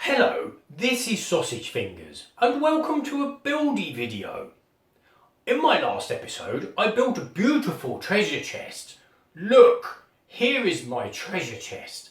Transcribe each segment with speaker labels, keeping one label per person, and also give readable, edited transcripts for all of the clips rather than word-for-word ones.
Speaker 1: Hello, this is Sausage Fingers and welcome to a buildy video. In my last episode I built a beautiful treasure chest. Look, here is my treasure chest.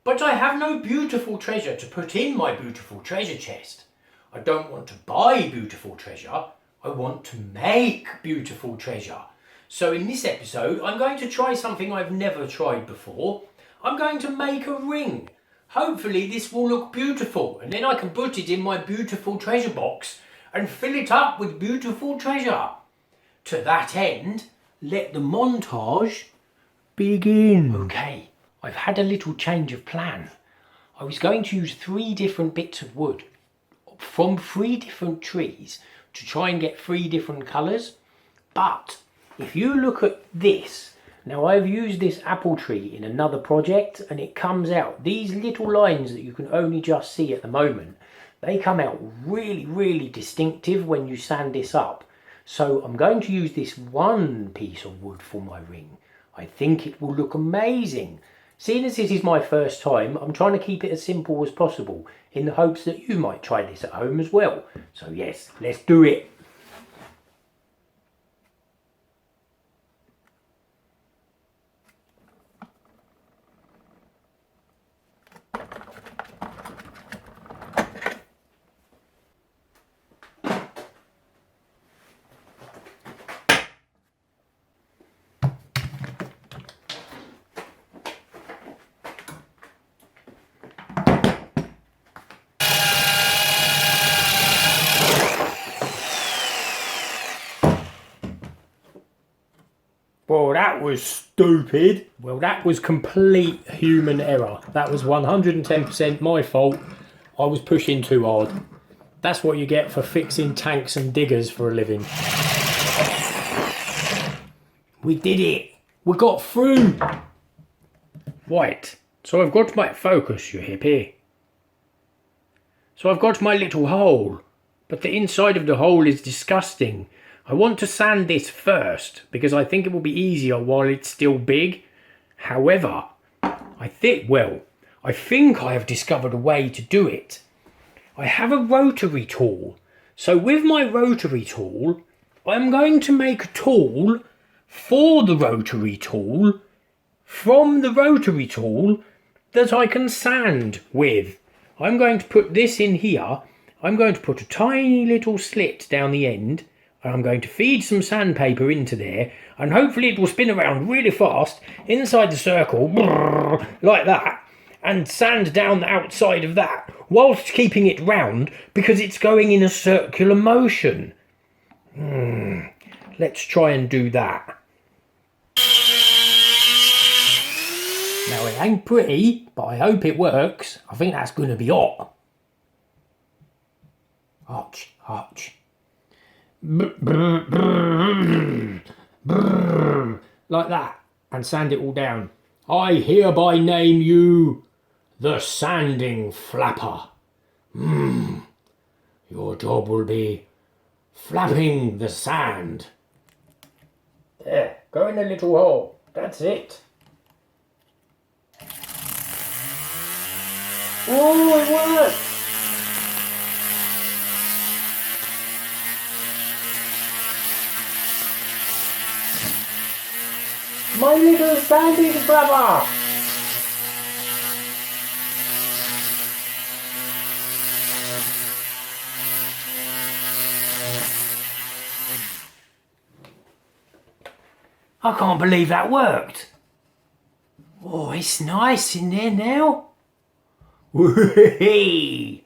Speaker 1: But I have no beautiful treasure to put in my beautiful treasure chest. I don't want to buy beautiful treasure, I want to make beautiful treasure. So in this episode I'm going to try something I've never tried before. I'm going to make a ring. Hopefully this will look beautiful and then I can put it in my beautiful treasure box and fill it up with beautiful treasure. To that end, let the montage begin. Okay, I've had a little change of plan. I was going to use 3 different bits of wood from 3 different trees to try and get 3 different colours. But if you look at this, now I've used this apple tree in another project and it comes out, these little lines that you can only just see at the moment, they come out really distinctive when you sand this up. So I'm going to use this one piece of wood for my ring. I think it will look amazing. Seeing as this is my first time, I'm trying to keep it as simple as possible in the hopes that you might try this at home as well. So yes, let's do it. Well, that was stupid. Well, that was complete human error. That was 110% my fault. I was pushing too hard. That's what you get for fixing tanks and diggers for a living. We did it. We got through. Right. So I've got my focus, you hippie. So I've got my little hole. But the inside of the hole is disgusting. I want to sand this first because I think it will be easier while it's still big. However, I think I have discovered a way to do it. I have a rotary tool. So with my rotary tool, I'm going to make a tool for the rotary tool from the rotary tool that I can sand with. I'm going to put this in here. I'm going to put a tiny little slit down the end. I'm going to feed some sandpaper into there and hopefully it will spin around really fast inside the circle like that and sand down the outside of that whilst keeping it round because it's going in a circular motion. Let's try and do that. Now it ain't pretty, but I hope it works. I think that's going to be hot. Hotch. Like that, and sand it all down. I hereby name you the Sanding Flapper. Your job will be flapping the sand. There, go in a little hole. That's it. Oh, it worked! My little sanding flapper! I can't believe that worked. Oh, it's nice in there now. Whee!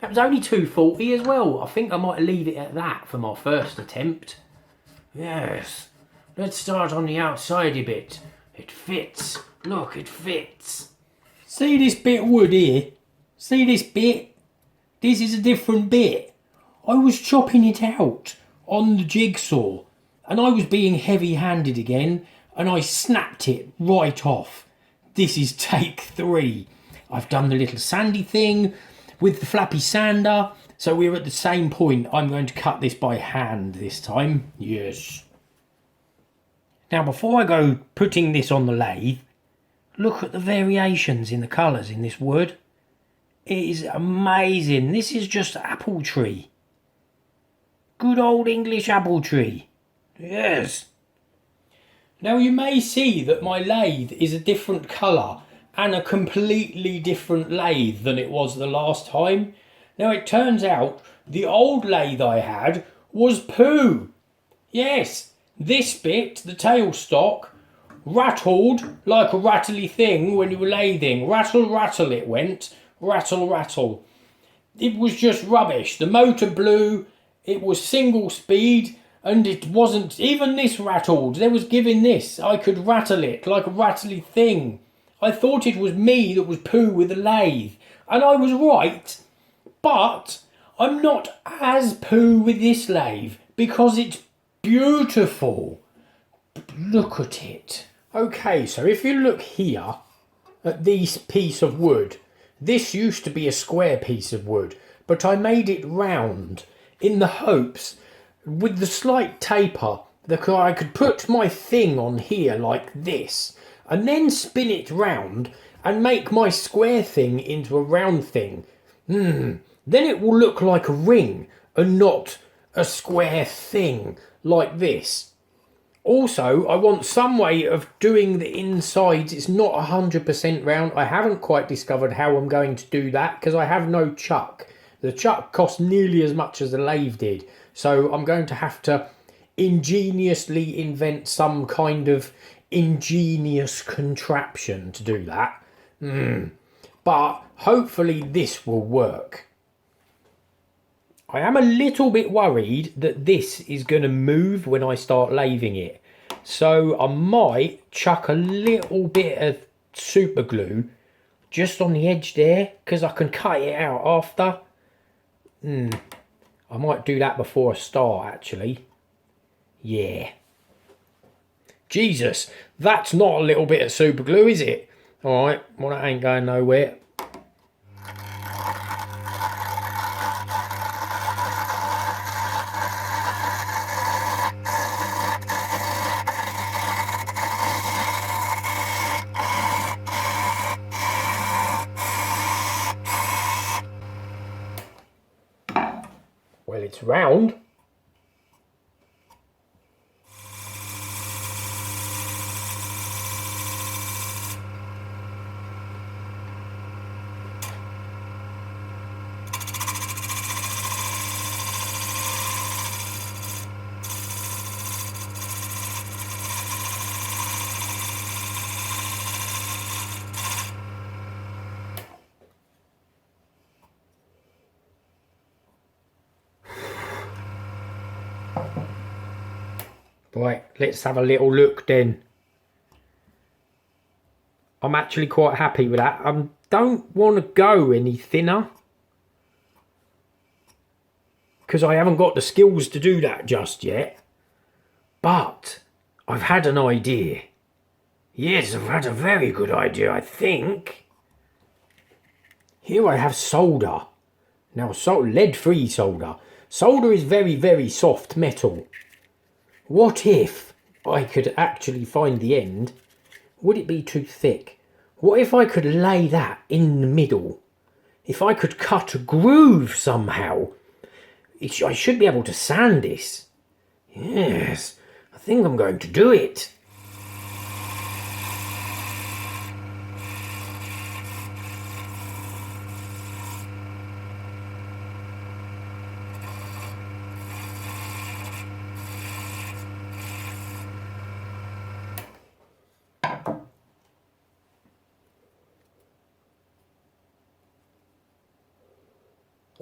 Speaker 1: That was only 240 as well. I think I might leave it at that for my first attempt. Yes. Let's start on the outsidey bit. It fits. Look, it fits. See this bit of wood here? See this bit? This is a different bit. I was chopping it out on the jigsaw and I was being heavy-handed again and I snapped it right off. This is take 3. I've done the little sandy thing with the flappy sander. So we're at the same point. I'm going to cut this by hand this time. Yes. Now before I go putting this on the lathe, look at the variations in the colours in this wood. It is amazing. This is just apple tree. Good old English apple tree. Yes. Now you may see that my lathe is a different colour and a completely different lathe than it was the last time. Now it turns out the old lathe I had was poo. Yes, this bit, the tailstock, rattled like a rattly thing when you were lathing. Rattle, rattle it went. Rattle, rattle. It was just rubbish. The motor blew. It was single speed. And it wasn't, even this rattled. There was giving this. I could rattle it like a rattly thing. I thought it was me that was poo with a lathe. And I was right. But I'm not as poo with this lathe because it's beautiful. Look at it. Okay, so if you look here at this piece of wood, this used to be a square piece of wood, but I made it round in the hopes, with the slight taper, that I could put my thing on here like this, and then spin it round and make my square thing into a round thing. Then it will look like a ring and not a square thing like this. Also, I want some way of doing the insides. It's not 100% round. I haven't quite discovered how I'm going to do that because I have no chuck. The chuck cost nearly as much as the lathe did. So I'm going to have to ingeniously invent some kind of ingenious contraption to do that. But hopefully this will work. I am a little bit worried that this is going to move when I start lathing it. So I might chuck a little bit of super glue just on the edge there because I can cut it out after. I might do that before I start actually. Yeah. Jesus, that's not a little bit of super glue, is it? Alright, well that ain't going nowhere. Well, it's round. Right, let's have a little look then. I'm actually quite happy with that. I don't want to go any thinner because I haven't got the skills to do that just yet. But I've had an idea. Yes, I've had a very good idea, I think. Here I have solder. Now, lead-free solder. Solder is very, very soft metal. What if I could actually find the end? Would it be too thick? What if I could lay that in the middle? If I could cut a groove somehow? I should be able to sand this. Yes, I think I'm going to do it.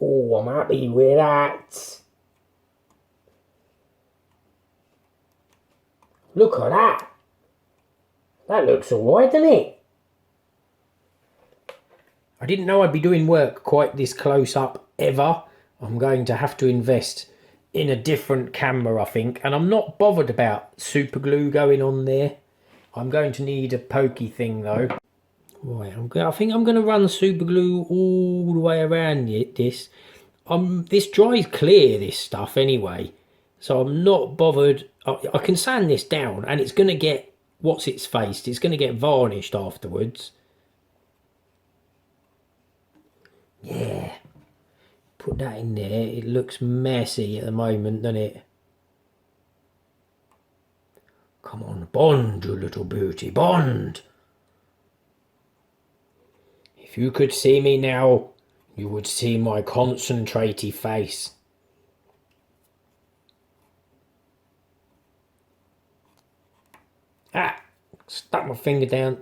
Speaker 1: Oh, I'm happy with that. Look at that. That looks alright, doesn't it? I didn't know I'd be doing work quite this close up ever. I'm going to have to invest in a different camera, I think. And I'm not bothered about super glue going on there. I'm going to need a pokey thing though. Right, I think I'm going to run super glue all the way around this. This dries clear, this stuff anyway, so I'm not bothered. I can sand this down and it's going to get, what's its face, it's going to get varnished afterwards. Put that in there. It looks messy at the moment, doesn't it? Come on, bond, you little beauty, bond. If you could see me now, you would see my concentrated face. Ah, stuck my finger down.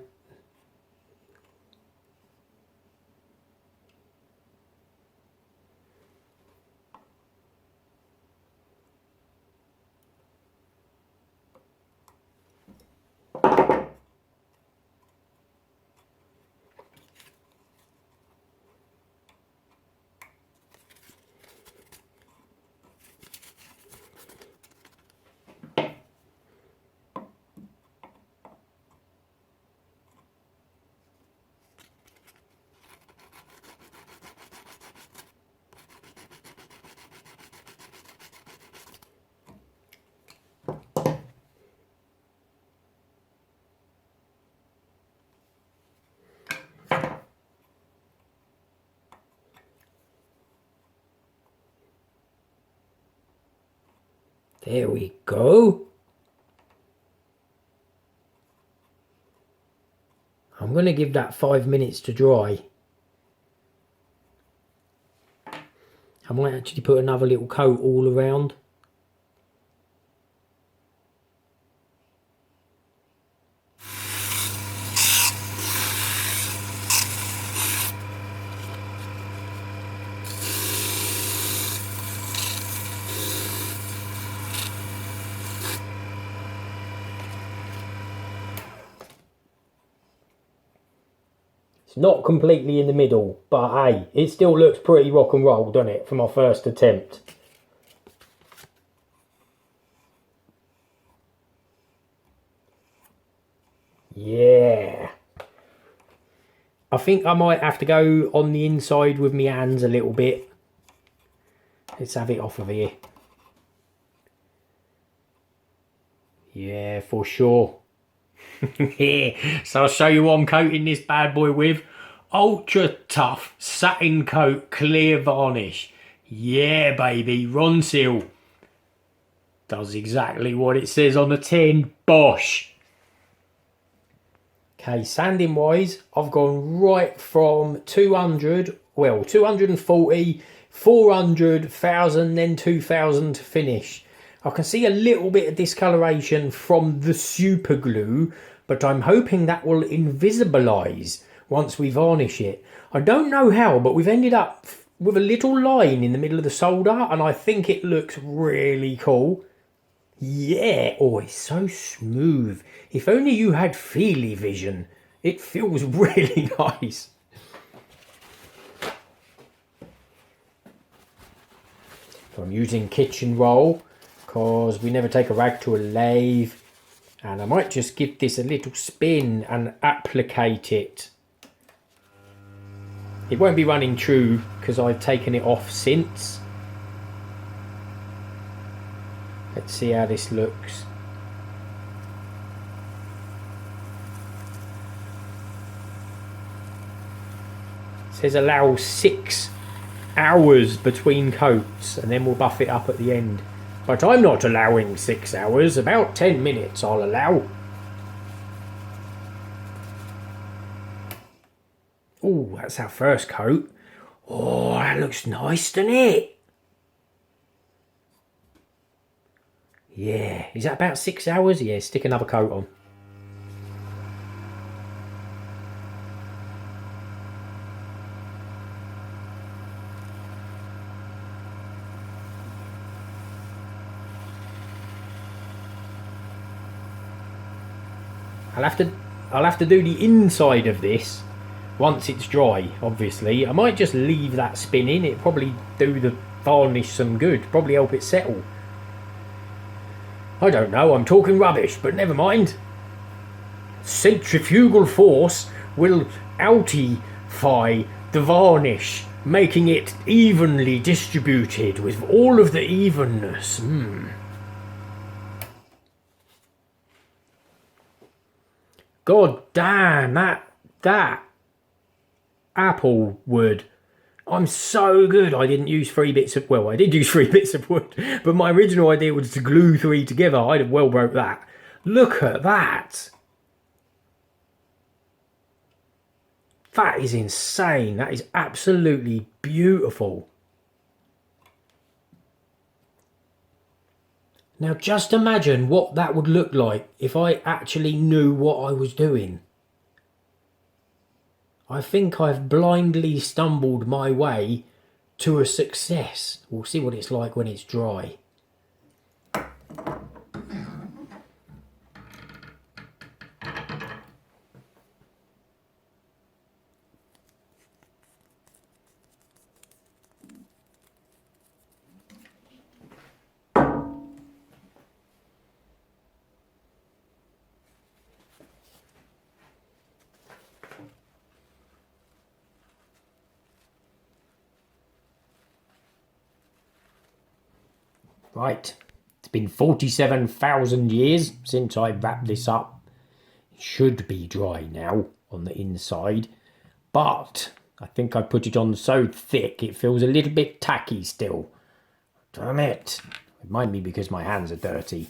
Speaker 1: There we go. I'm going to give that 5 minutes to dry. I might actually put another little coat all around. It's not completely in the middle, but hey, it still looks pretty rock and roll, doesn't it, for my first attempt? Yeah. I think I might have to go on the inside with my hands a little bit. Let's have it off of here. Yeah, for sure. So I'll show you what I'm coating this bad boy with. Ultra tough satin coat clear varnish. Yeah, baby, Ronseal. Does exactly what it says on the tin. Bosh. Okay, sanding wise, I've gone right from 200, well, 240, 400, 1000, then 2000 to finish. I can see a little bit of discoloration from the super glue, but I'm hoping that will invisibilize once we varnish it. I don't know how, but we've ended up with a little line in the middle of the solder, and I think it looks really cool. Yeah, oh, it's so smooth. If only you had feely vision. It feels really nice. So I'm using kitchen roll because we never take a rag to a lathe, and I might just give this a little spin and applicate it. It won't be running true because I've taken it off since. Let's see how this looks. It says allow 6 hours between coats and then we'll buff it up at the end. But I'm not allowing 6 hours, about 10 minutes I'll allow. Oh, that's our first coat. Oh, that looks nice, doesn't it? Yeah, is that about 6 hours? Yeah, stick another coat on. I'll have to do the inside of this once it's dry, obviously. I might just leave that spinning. It'd probably do the varnish some good, probably help it settle. I don't know, I'm talking rubbish, but never mind. Centrifugal force will outify the varnish, making it evenly distributed with all of the evenness. God damn, that apple wood. I'm so good. I didn't use 3 bits of, well, I did use 3 bits of wood, but my original idea was to glue 3 together. I'd have well broke that. Look at that. That is insane. That is absolutely beautiful. Now just imagine what that would look like if I actually knew what I was doing. I think I've blindly stumbled my way to a success. We'll see what it's like when it's dry. Right, it's been 47,000 years since I wrapped this up. It should be dry now on the inside, but I think I put it on so thick it feels a little bit tacky still. Damn it. It might be because my hands are dirty.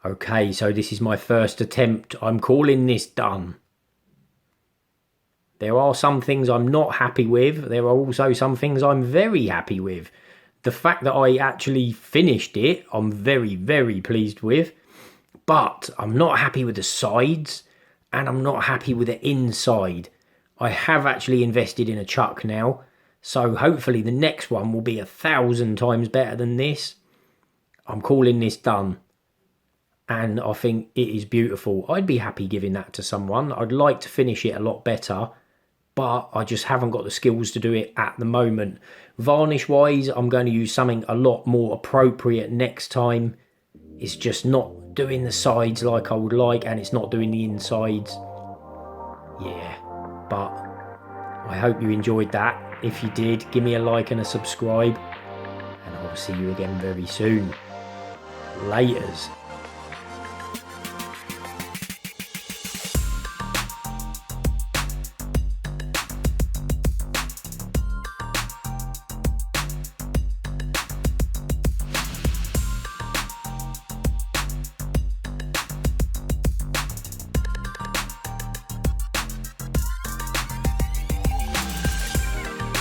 Speaker 1: Okay, so this is my first attempt. I'm calling this done. There are some things I'm not happy with. There are also some things I'm very happy with. The fact that I actually finished it, I'm very, very pleased with. But I'm not happy with the sides and I'm not happy with the inside. I have actually invested in a chuck now. So hopefully the next one will be 1,000 times better than this. I'm calling this done. And I think it is beautiful. I'd be happy giving that to someone. I'd like to finish it a lot better, but I just haven't got the skills to do it at the moment. Varnish wise, I'm going to use something a lot more appropriate next time. It's just not doing the sides like I would like, and it's not doing the insides. Yeah, but I hope you enjoyed that. If you did, give me a like and a subscribe, and I'll see you again very soon. Laters.